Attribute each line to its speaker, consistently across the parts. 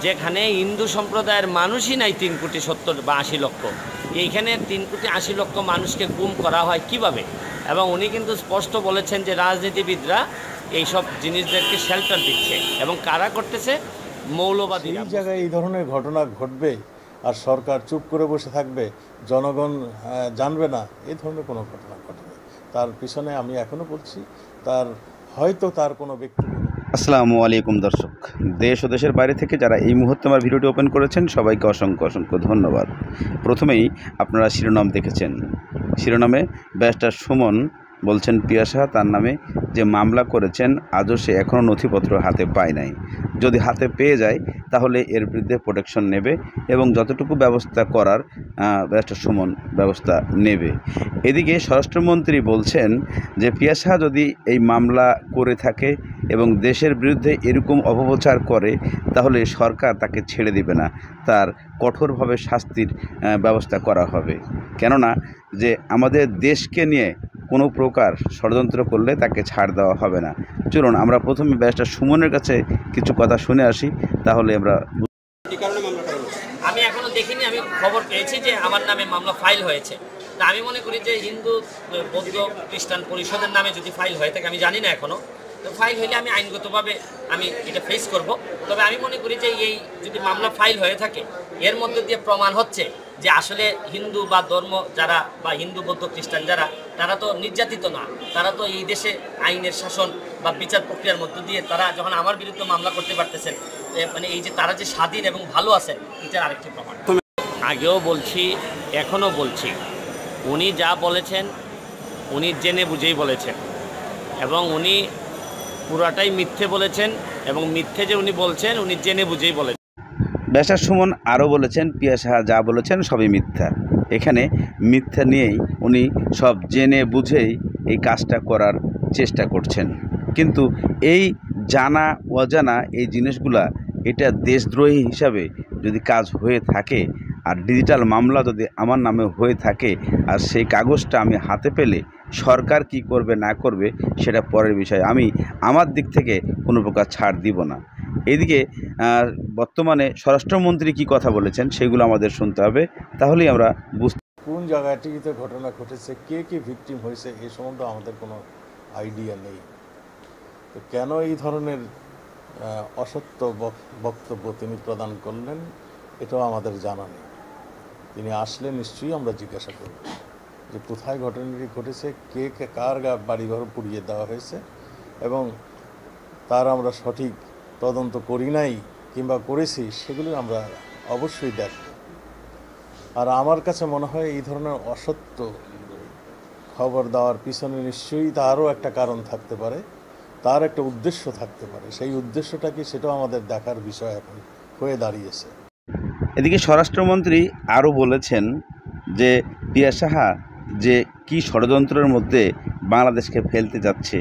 Speaker 1: যেখানে হিন্দু সম্প্রদায়ের মানুষই নাই 3,70,00,000 বা 80 লক্ষ, এইখানে 3,80,00,000 মানুষকে গুম করা হয় কিভাবে? এবং উনি কিন্তু স্পষ্ট বলেছেন যে রাজনীতিবিদরা এইসব জিনিসদেরকে শেল্টার দিচ্ছে এবং কারা করতেছে? মৌলবাদী।
Speaker 2: এই জায়গায় এই ধরনের ঘটনা ঘটবে আর সরকার চুপ করে বসে থাকবে, জনগণ জানবে না, এই ধরনের কোনো ঘটনা ঘটবে। তার পিছনে আমি এখনও বলছি হয়তো তার কোনো ব্যক্তিগত।
Speaker 3: আসসালামু আলাইকুম দর্শক, দেশ ও দেশের বাইরে থেকে যারা এই মুহূর্তে আমার ভিডিওটি ওপেন করেছেন সবাইকে অসংখ্য ধন্যবাদ। প্রথমেই আপনারা শিরোনাম দেখেছেন। শিরোনামে ব্যারিস্টার সুমন বলছেন পিয়াসা তার নামে যে মামলা করেছেন আজও সে এখনও নথিপত্র হাতে পায় নাই। যদি হাতে পেয়ে যায় তাহলে এর বিরুদ্ধে প্রোটেকশন নেবে এবং যতটুকু ব্যবস্থা করার ব্যারিস্টার সুমন ব্যবস্থা নেবে। এদিকে স্বরাষ্ট্রমন্ত্রী বলছেন যে পিয়াসা যদি এই মামলা করে থাকে এবং দেশের বিরুদ্ধে এরকম অপপ্রচার করে তাহলে সরকার তাকে ছেড়ে দেবে না, তার কঠোরভাবে শাস্তির ব্যবস্থা করা হবে। কেননা যে আমাদের দেশকে নিয়ে কোনো প্রকার ষড়যন্ত্র করলে তাকে ছাড় দেওয়া হবে না। চলুন আমরা প্রথমে ব্যারিস্টার সুমনের কাছে কিছু কথা শুনে আসি, তাহলে আমরা।
Speaker 1: আমি এখনো দেখিনি, আমি খবর পেয়েছি যে আমার নামে মামলা ফাইল হয়েছে। তা আমি মনে করি যে হিন্দু বৌদ্ধ খ্রিস্টান পরিষদের নামে যদি ফাইল হয়ে থাকে, আমি জানি না এখনো, তো ফাইল হইলে আমি আইনগতভাবে আমি এটা ফেস করব। তবে আমি মনে করি যে এই যদি মামলা ফাইল হয়ে থাকে, এর মধ্যে দিয়ে প্রমাণ হচ্ছে যে আসলে হিন্দু বা ধর্ম যারা বা হিন্দু বৌদ্ধ খ্রিস্টান যারা, তারা তো নির্যাতিত না, তারা তো এই দেশে আইনের শাসন বা বিচার প্রক্রিয়ার মধ্য দিয়ে তারা যখন আমার বিরুদ্ধে মামলা করতে পারতেছেন, মানে এই যে তারা যে স্বাধীন এবং ভালো আছেন, এটার আরেকটি প্রমাণ। আগেও বলছি, এখনও বলছি, উনি যা বলেছেন উনি জেনে বুঝেই বলেছেন এবং উনি পুরাটাই মিথ্যে বলেছেন এবং মিথ্যে যে উনি বলছেন উনি জেনে বুঝেই বলেছেন।
Speaker 3: ব্যারিস্টার সুমন আরও বলেছেন পিয়াসা যা বলেছেন সবই মিথ্যা। এখানে মিথ্যা নিয়েই উনি সব জেনে বুঝেই এই কাজটা করার চেষ্টা করছেন। কিন্তু এই জানা অজানা এই জিনিসগুলা, এটা দেশদ্রোহী হিসাবে যদি কাজ হয়ে থাকে আর ডিজিটাল মামলা যদি আমার নামে হয়ে থাকে আর সেই কাগজটা আমি হাতে পেলে সরকার কি করবে না করবে সেটা পরের বিষয়। আমি আমার দিক থেকে কোনো প্রকার ছাড় দিব না। এদিকে বর্তমানে স্বরাষ্ট্রমন্ত্রী কি কথা বলেছেন সেগুলো আমাদের শুনতে হবে, তাহলেই আমরা বুঝতে।
Speaker 2: কোন জায়গাটিতে ঘটনা ঘটেছে, কে কে ভিকটিম হয়েছে, এ সম্বন্ধে আমাদের কোনো আইডিয়া নেই। তো কেন এই ধরনের অসত্য বক্তব্য তিনি প্রদান করলেন এটাও আমাদের জানা নেই। তিনি আসলে নিশ্চয়ই আমরা জিজ্ঞাসা করব যে কোথায় ঘটনাটি ঘটেছে, কে কে কার বাড়িঘর পুড়িয়ে দেওয়া হয়েছে এবং তার আমরা সঠিক তদন্ত করি নাই কিংবা করেছি সেগুলো আমরা অবশ্যই দেখব। আর আমার কাছে মনে হয় এই ধরনের অসত্য খবর দেওয়ার পিছনে নিশ্চয়ই তারও একটা কারণ থাকতে পারে, তার একটা উদ্দেশ্য থাকতে পারে। সেই উদ্দেশ্যটা কি সেটাও আমাদের দেখার বিষয় এখন হয়ে দাঁড়িয়েছে।
Speaker 3: এদিকে স্বরাষ্ট্রমন্ত্রী আরও বলেছেন যে পিয়াসা যে কি ষড়যন্ত্রের মধ্যে বাংলাদেশকে ফেলতে যাচ্ছে,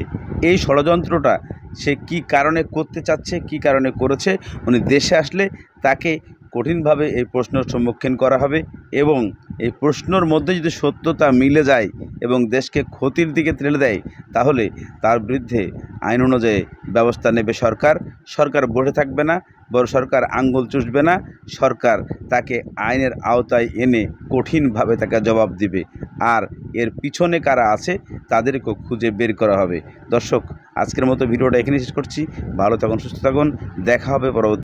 Speaker 3: এই ষড়যন্ত্রটা সে কি কারণে করতে চাচ্ছে, কি কারণে করেছে, উনি দেশে আসলে তাকে কঠিনভাবে এই প্রশ্নের সম্মুখীন করা হবে এবং এই প্রশ্নের মধ্যে যদি সত্যতা মিলে যায় এবং দেশকে ক্ষতির দিকে ঠেলে দেয় তাহলে তার বিরুদ্ধে আইন অনুযায়ী ব্যবস্থা নেবে সরকার। সরকার বসে থাকবে না, বড় সরকার আঙ্গুল চুষবে না, সরকার তাকে আইনের আওতায় এনে কঠিনভাবে তাকে জবাব দিবে। আর এর পিছনে কারা আছে তাদেরকেও খুঁজে বের করা হবে। দর্শক, আজকের মতো ভিডিওটা এখানে শেষ করছি। ভালো থাকুন, সুস্থ থাকুন, দেখা হবে পরবর্তী।